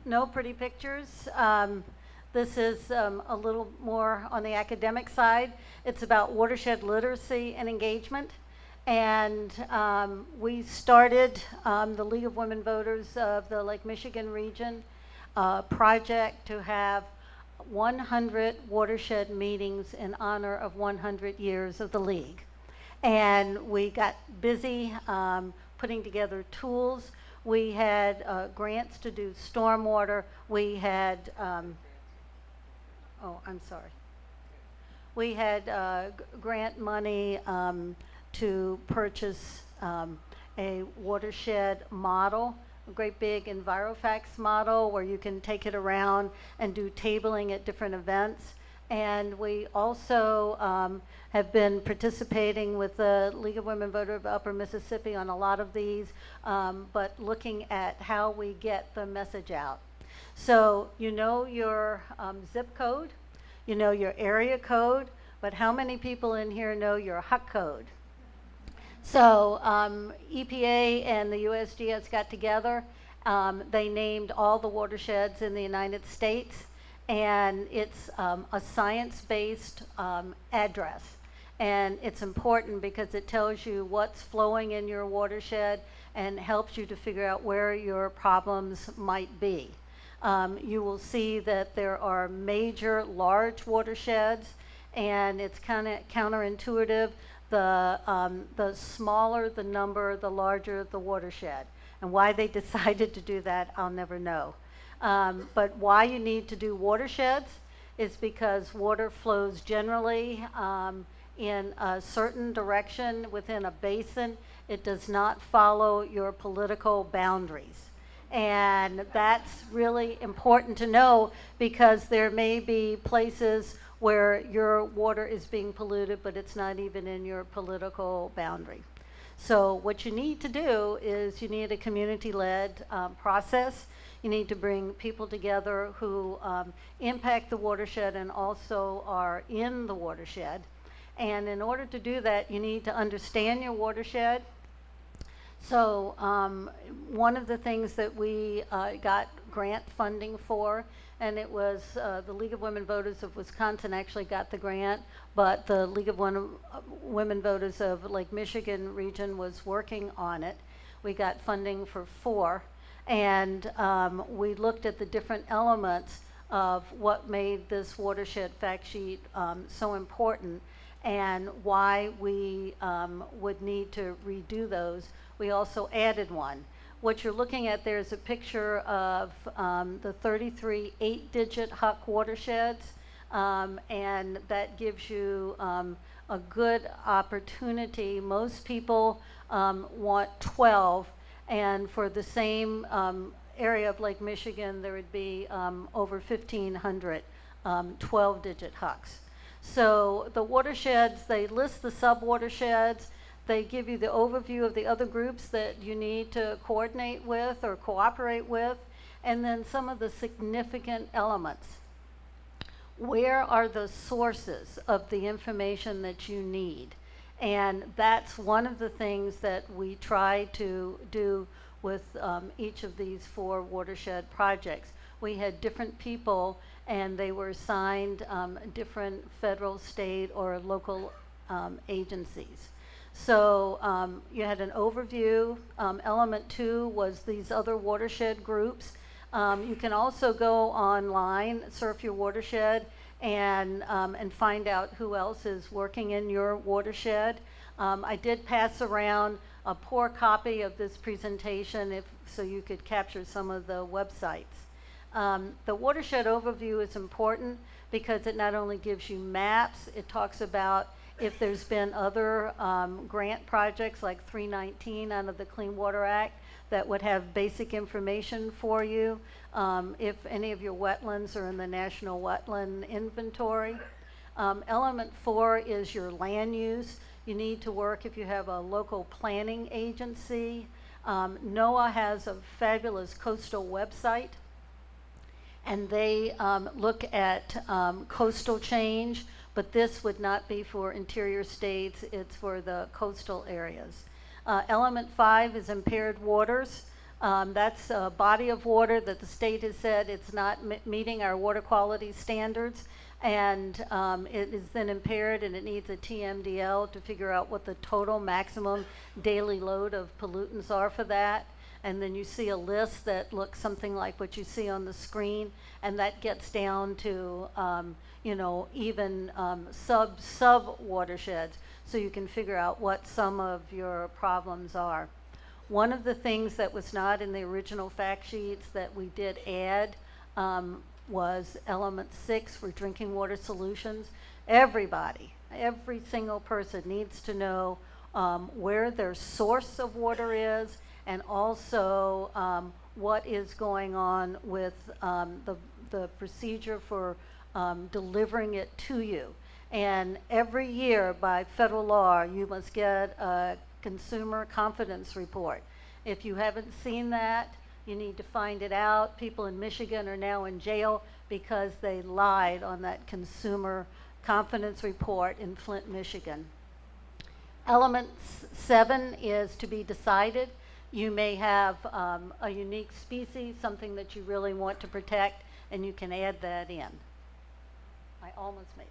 no pretty pictures. This is a little more on the academic side. It's about watershed literacy and engagement. And we started the League of Women Voters of the Lake Michigan region project to have 100 watershed meetings in honor of 100 years of the League. And we got busy putting together tools. We had grants to do stormwater. We had, We had grant money to purchase a watershed model, a great big EnviroFacts model where you can take it around and do tabling at different events. And we also have been participating with the League of Women Voters of Upper Mississippi on a lot of these, but looking at how we get the message out. So you know your zip code, you know your area code, but how many people in here know your HUC code? So EPA and the USGS got together. They named all the watersheds in the United States, and it's a science-based address. And it's important because it tells you what's flowing in your watershed and helps you to figure out where your problems might be. You will see that there are major large watersheds, and it's kind of counterintuitive. The smaller the number, the larger the watershed. And why they decided to do that, I'll never know. But why you need to do watersheds is because water flows generally in a certain direction within a basin. It does not follow your political boundaries. And that's really important to know because there may be places where your water is being polluted, but it's not even in your political boundary. So what you need to do is you need a community-led process. You need to bring people together who impact the watershed and also are in the watershed. And in order to do that, you need to understand your watershed. So one of the things that we got grant funding for, and it was the League of Women Voters of Wisconsin actually got the grant, but the League of Women Voters of Lake Michigan region was working on it. We got funding for 4, and we looked at the different elements of what made this watershed fact sheet so important and why we would need to redo those. We also added one. What you're looking at there is a picture of the 33 8-digit HUC watersheds, and that gives you a good opportunity. Most people want 12, and for the same area of Lake Michigan, there would be over 1,500 12-digit HUCs. So the watersheds, they list the sub-watersheds. They give you the overview of the other groups that you need to coordinate with or cooperate with, and then some of the significant elements. Where are the sources of the information that you need? And that's one of the things that we try to do with each of these 4 watershed projects. We had different people, and they were assigned different federal, state, or local agencies. So you had an overview. Element 2 was these other watershed groups. You can also go online, surf your watershed, and find out who else is working in your watershed. I did pass around a poor copy of this presentation so you could capture some of the websites. The watershed overview is important because it not only gives you maps, it talks about if there's been other grant projects like 319 out of the Clean Water Act that would have basic information for you, if any of your wetlands are in the National Wetland Inventory. Element 4 is your land use. You need to work if you have a local planning agency. NOAA has a fabulous coastal website, and they look at coastal change, but this would not be for interior states, it's for the coastal areas. Element 5 is impaired waters. That's a body of water that the state has said it's not meeting our water quality standards, and it is then impaired and it needs a TMDL to figure out what the total maximum daily load of pollutants are for that. And then you see a list that looks something like what you see on the screen, and that gets down to you know, even sub watersheds, so you can figure out what some of your problems are. One of the things that was not in the original fact sheets that we did add was element 6 for drinking water solutions. Everybody, every single person needs to know where their source of water is, and also what is going on with the procedure for delivering it to you. And every year by federal law, you must get a consumer confidence report. If you haven't seen that, you need to find it out. People in Michigan are now in jail because they lied on that consumer confidence report in Flint, Michigan. Element 7 is to be decided. You may have a unique species, something that you really want to protect, and you can add that in. I almost made it.